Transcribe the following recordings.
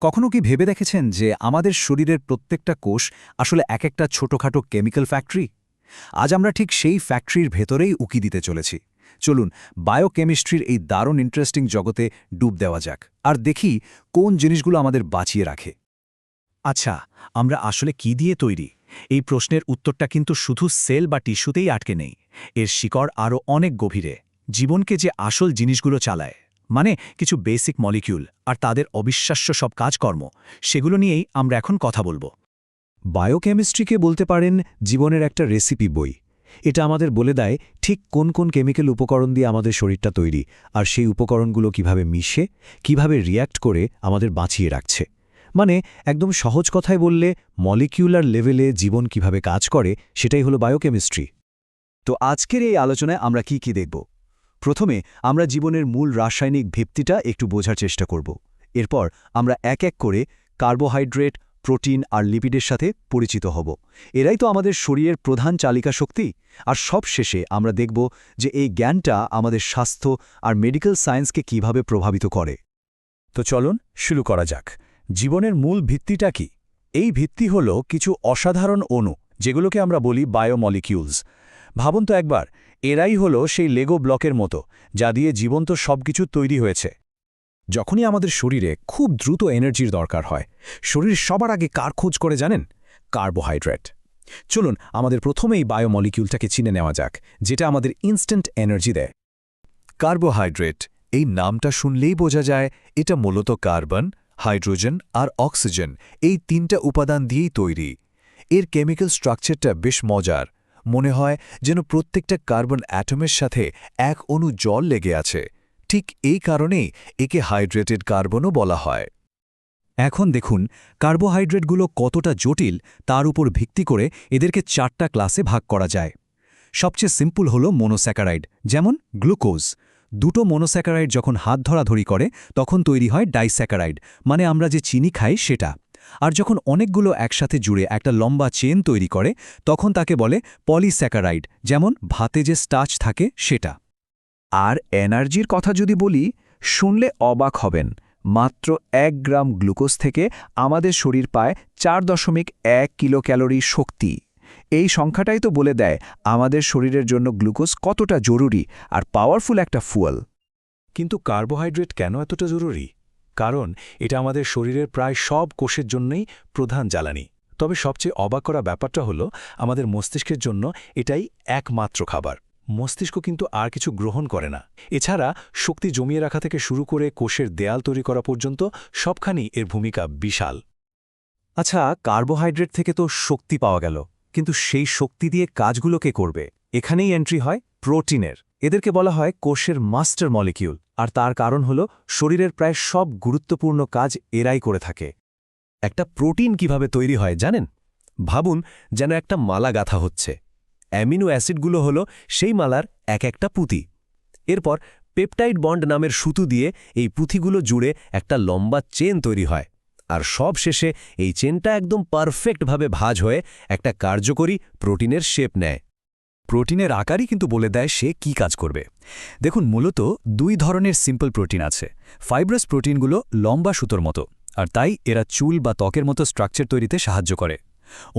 কখনো কি ভেবে দেখেছেন যে আমাদের শরীরের প্রত্যেকটা কোষ আসলে এক একটা ছোটখাটো কেমিক্যাল ফ্যাক্টরি? আজ আমরা ঠিক সেই ফ্যাক্টরির ভেতরেই উকি দিতে চলেছি। চলুন বায়োকেমিস্ট্রির এই দারুণ ইন্টারেস্টিং জগতে ডুব দেওয়া যাক আর দেখি কোন জিনিসগুলো আমাদের বাঁচিয়ে রাখে। আচ্ছা, আমরা আসলে কি দিয়ে তৈরি? এই প্রশ্নের উত্তরটা কিন্তু শুধু সেল বা টিস্যুতেই আটকে নেই। এর শিকড় আরও অনেক গভীরে। জীবনকে যে আসল জিনিসগুলো চালায়, মানে কিছু বেসিক মলিকিউল আর তাদের অবিশ্বাস্য সব কাজকর্ম, সেগুলো নিয়েই আমরা এখন কথা বলবো। বায়োকেমিস্ট্রিকে বলতে পারেন জীবনের একটা রেসিপি বই। এটা আমাদের বলে দেয় ঠিক কোন কোন কেমিক্যাল উপকরণ দিয়ে আমাদের শরীরটা তৈরি, আর সেই উপকরণগুলো কিভাবে মিশে, কিভাবে রিয়্যাক্ট করে আমাদের বাঁচিয়ে রাখছে। মানে একদম সহজ কথায় বললে মলিকিউলার লেভেলে জীবন কিভাবে কাজ করে, সেটাই হলো বায়োকেমিস্ট্রি। তো আজকের এই আলোচনায় আমরা কি দেখব? প্রথমে আমরা জীবনের মূল রাসায়নিক ভিত্তিটা একটু বোঝার চেষ্টা করব। এরপর আমরা এক এক করে কার্বোহাইড্রেট, প্রোটিন আর লিপিডের সাথে পরিচিত হব। এরাই তো আমাদের শরীরের প্রধান চালিকা শক্তি। আর সব শেষে আমরা দেখব যে এই জ্ঞানটা আমাদের স্বাস্থ্য আর মেডিকেল সায়েন্সকে কিভাবে প্রভাবিত করে। তো চলুন শুরু করা যাক। জীবনের মূল ভিত্তিটা কি? এই ভিত্তি হল কিছু অসাধারণ অণু, যেগুলোকে আমরা বলি বায়োমলিকিউলস। ভাবুন তো একবার, এরাই হলো সেই লেগো ব্লকের মতো, যা দিয়ে জীবন্ত সবকিছু তৈরি হয়েছে। যখনই আমাদের শরীরে খুব দ্রুত এনার্জির দরকার হয়, শরীর সবার আগে কার খোঁজ করে জানেন? কার্বোহাইড্রেট। চলুন আমাদের প্রথমেই বায়োমলিকিউলটাকে চিনে নেওয়া যাক, যেটা আমাদের ইনস্ট্যান্ট এনার্জি দেয়। কার্বোহাইড্রেট, এই নামটা শুনলেই বোঝা যায় এটা মূলত কার্বন, হাইড্রোজেন আর অক্সিজেন, এই তিনটা উপাদান দিয়েই তৈরি। এর কেমিক্যাল স্ট্রাকচারটা বেশ মজার। মনে হয় যেন প্রত্যেকটা কার্বন অ্যাটমের সাথে এক অণু জল লেগে আছে। ঠিক এই কারণেই একে হাইড্রেটেড কার্বনও বলা হয়। এখন দেখুন কার্বোহাইড্রেটগুলো কতটা জটিল, তার উপর ভিত্তি করে এদেরকে 4টা ক্লাসে ভাগ করা যায়। সবচেয়ে সিম্পল হল মোনোস্যাকারাইড, যেমন গ্লুকোজ। দুটো মোনোস্যাকারাইড যখন হাত ধরাধরি করে তখন তৈরি হয় ডাইস্যাকারাইড, মানে আমরা যে চিনি খাই সেটা। আর যখন অনেকগুলো একসাথে জুড়ে একটা লম্বা চেন তৈরি করে তখন তাকে বলে পলিস্যাকারাইড, যেমন ভাতে যে স্টার্চ থাকে সেটা। আর এনার্জির কথা যদি বলি, শুনলে অবাক হবেন। মাত্র 1 গ্রাম গ্লুকোজ থেকে আমাদের শরীর পায় 4.1 কিলো ক্যালোরি শক্তি। এই সংখ্যাটাই তো বলে দেয় আমাদের শরীরের জন্য গ্লুকোজ কতটা জরুরি আর পাওয়ারফুল একটা ফুয়েল। কিন্তু কার্বোহাইড্রেট কেন এতটা জরুরি? কারণ এটা আমাদের শরীরের প্রায় সব কোষের জন্যই প্রধান জ্বালানি। তবে সবচেয়ে অবাক করা ব্যাপারটা হলো আমাদের মস্তিষ্কের জন্য এটাই একমাত্র খাবার। মস্তিষ্ক কিন্তু আর কিছু গ্রহণ করে না। এছাড়া শক্তি জমিয়ে রাখা থেকে শুরু করে কোষের দেয়াল তৈরি করা পর্যন্ত সবখানি এর ভূমিকা বিশাল। আচ্ছা, কার্বোহাইড্রেট থেকে তো শক্তি পাওয়া গেল, কিন্তু সেই শক্তি দিয়ে কাজগুলো কে করবে? এখানেই এন্ট্রি হয় প্রোটিনের। এদেরকে বলা হয় কোষের মাস্টার মলিকিউল, আর তার কারণ হল শরীরের প্রায় সব গুরুত্বপূর্ণ কাজ এরাই করে থাকে। একটা প্রোটিন কিভাবে তৈরি হয় জানেন? ভাবুন যেন একটা মালা গাঁথা হচ্ছে। অ্যামিনো অ্যাসিডগুলো হলো সেই মালার এক একটা পুঁতি। এরপর পেপটাইড বন্ড নামের সুতো দিয়ে এই পুঁথিগুলো জুড়ে একটা লম্বা চেন তৈরি হয়। আর সব শেষে এই চেনটা একদম পারফেক্টভাবে ভাঁজ হয়ে একটা কার্যকরী প্রোটিনের শেপ নেয়। প্রোটিনের আকারই কিন্তু বলে দেয় সে কি কাজ করবে। দেখুন, মূলত 2 ধরনের সিম্পল প্রোটিন আছে। ফাইব্রাস প্রোটিনগুলো লম্বা সুতোর মতো, আর তাই এরা চুল বা ত্বকের মতো স্ট্রাকচার তৈরিতে সাহায্য করে।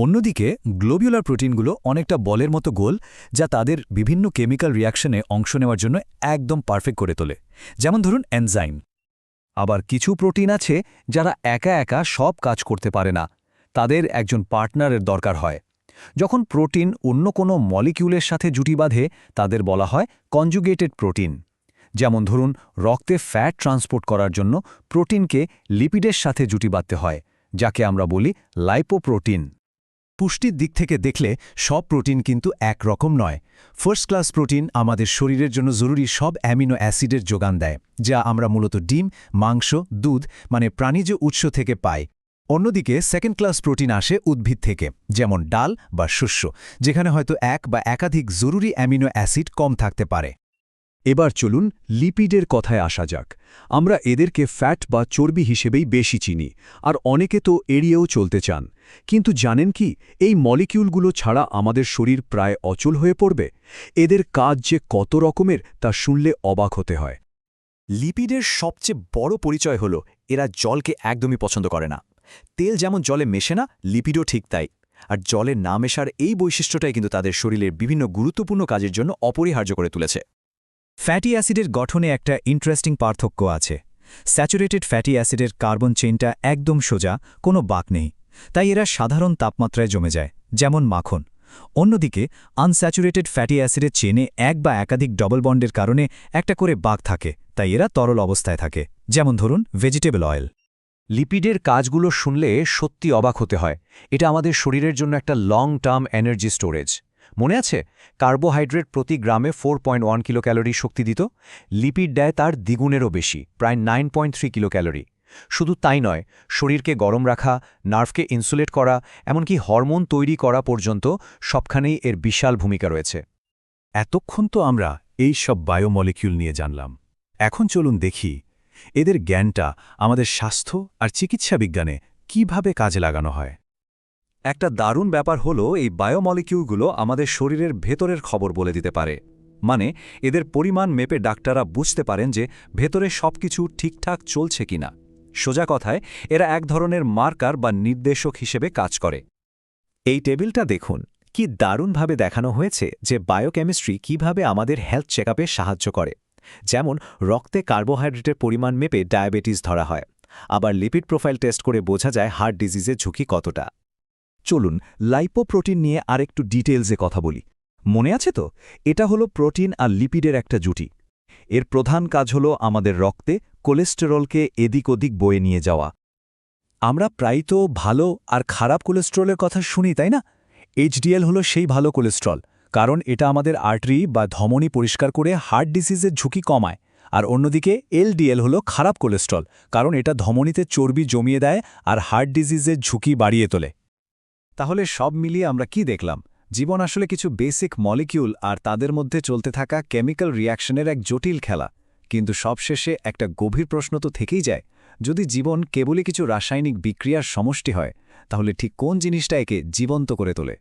অন্যদিকে গ্লোবিউলার প্রোটিনগুলো অনেকটা বলের মতো গোল, যা তাদের বিভিন্ন কেমিক্যাল রিয়াকশনে অংশ নেওয়ার জন্য একদম পারফেক্ট করে তোলে, যেমন ধরুন এনজাইম। আবার কিছু প্রোটিন আছে যারা একা একা সব কাজ করতে পারে না, তাদের একজন পার্টনারের দরকার হয়। যখন প্রোটিন অন্য কোনো মলিকিউলের সাথে জুটি বাঁধে তাদের বলা হয় কনজুগেটেড প্রোটিন। যেমন ধরুন রক্তে ফ্যাট ট্রান্সপোর্ট করার জন্য প্রোটিনকে লিপিডের সাথে জুটি বাঁধতে হয়, যাকে আমরা বলি লাইপোপ্রোটিন। পুষ্টির দিক থেকে দেখলে সব প্রোটিন কিন্তু একরকম নয়। ফার্স্ট ক্লাস প্রোটিন আমাদের শরীরের জন্য জরুরি সব অ্যামিনো অ্যাসিডের যোগান দেয়, যা আমরা মূলত ডিম, মাংস, দুধ মানে প্রাণীজ উৎস থেকে পাই। অন্যদিকে সেকেন্ড ক্লাস প্রোটিন আসে উদ্ভিদ থেকে, যেমন ডাল বা শস্য, যেখানে হয়তো এক বা একাধিক জরুরি অ্যামিনো অ্যাসিড কম থাকতে পারে। এবার চলুন লিপিডের কথায় আসা যাক। আমরা এদেরকে ফ্যাট বা চর্বি হিসেবেই বেশি চিনি, আর অনেকে তো এড়িয়েও চলতে চান। কিন্তু জানেন কি, এই মলিকিউলগুলো ছাড়া আমাদের শরীর প্রায় অচল হয়ে পড়বে। এদের কাজ যে কত রকমের তা শুনলে অবাক হতে হয়। লিপিডের সবচেয়ে বড় পরিচয় হল এরা জলকে একদমই পছন্দ করে না। তেল যেমন জলে মেশে না, লিপিডও ঠিক তাই। আর জলে না মেশার এই বৈশিষ্ট্যটাই কিন্তু তাদের শরীরের বিভিন্ন গুরুত্বপূর্ণ কাজের জন্য অপরিহার্য করে তুলেছে। ফ্যাটি অ্যাসিডের গঠনে একটা ইন্টারেস্টিং পার্থক্য আছে। স্যাচুরেটেড ফ্যাটি অ্যাসিডের কার্বন চেইনটা একদম সোজা, কোনো বাঁক নেই, তাই এরা সাধারণ তাপমাত্রায় জমে যায়, যেমন মাখন। অন্যদিকে আনস্যাচুরেটেড ফ্যাটি অ্যাসিডের চেনে এক বা একাধিক ডবল বন্ডের কারণে একটা করে বাঁক থাকে, তাই এরা তরল অবস্থায় থাকে, যেমন ধরুন ভেজিটেবল অয়েল। লিপিডের কাজগুলো শুনলে সত্যি অবাক হতে হয়। এটা আমাদের শরীরের জন্য একটা লং টার্ম এনার্জি স্টোরেজ। মনে আছে, কার্বোহাইড্রেট প্রতি গ্রামে 4.1 কিলো ক্যালোরি শক্তি দিত। লিপিড দেয় তার দ্বিগুণেরও বেশি, প্রায় 9.3 কিলো ক্যালোরি। শুধু তাই নয়, শরীরকে গরম রাখা, নার্ভকে ইনসুলেট করা, এমনকি হরমোন তৈরি করা পর্যন্ত সবখানেই এর বিশাল ভূমিকা রয়েছে। এতক্ষণ তো আমরা এই সব বায়োমলিকিউল নিয়ে জানলাম। এখন চলুন দেখি এদের জ্ঞানটা আমাদের স্বাস্থ্য আর চিকিৎসা বিজ্ঞানে কিভাবে কাজে লাগানো হয়। একটা দারুণ ব্যাপার হলো এই বায়োমলিকিউলগুলো আমাদের শরীরের ভেতরের খবর বলে দিতে পারে। মানে এদের পরিমাণ মেপে ডাক্তাররা বুঝতে পারেন যে ভেতরে সবকিছু ঠিকঠাক চলছে কিনা। সোজা কথায় এরা এক ধরনের মার্কার বা নির্দেশক হিসেবে কাজ করে। এই টেবিলটা দেখুন, কি দারুণভাবে দেখানো হয়েছে যে বায়োকেমিস্ট্রি কিভাবে আমাদের হেলথ চেকআপে সাহায্য করে। যেমন রক্তে কার্বোহাইড্রেটের পরিমাণ মেপে ডায়াবেটিস ধরা হয়, আবার লিপিড প্রোফাইল টেস্ট করে বোঝা যায় হার্ট ডিজিজের ঝুঁকি কতটা। চলুন লাইপোপ্রোটিন নিয়ে আরেকটু ডিটেলসে কথা বলি। মনে আছে তো, এটা হলো প্রোটিন আর লিপিডের একটা জুটি। এর প্রধান কাজ হলো আমাদের রক্তে কোলেস্টেরলকে এদিক ওদিক বয়ে নিয়ে যাওয়া। আমরা প্রায় তো ভালো আর খারাপ কোলেস্টেরলের কথা শুনি, তাই না? এইচডিএল হলো সেই ভালো কোলেস্টেরল, কারণ এটা আমাদের আর্টারি বা ধমনী পরিষ্কার করে হার্ট ডিজিজের ঝুঁকি কমায়। আর অন্যদিকে এলডিএল হলো খারাপ কোলেস্টেরল, কারণ এটা ধমনীতে চর্বি জমিয়ে দেয় আর হার্ট ডিজিজের ঝুঁকি বাড়িয়ে তোলে। তাহলে সব মিলিয়ে আমরা কি দেখলাম? জীবন আসলে কিছু বেসিক মলিকিউল আর তাদের মধ্যে চলতে থাকা কেমিক্যাল রিয়াকশনের এক জটিল খেলা। কিন্তু সবশেষে একটা গভীর প্রশ্ন তো থেকেই যায়, যদি জীবন কেবলই কিছু রাসায়নিক বিক্রিয়ার সমষ্টি হয়, তাহলে ঠিক কোন জিনিসটা একে জীবন্ত করে তোলে?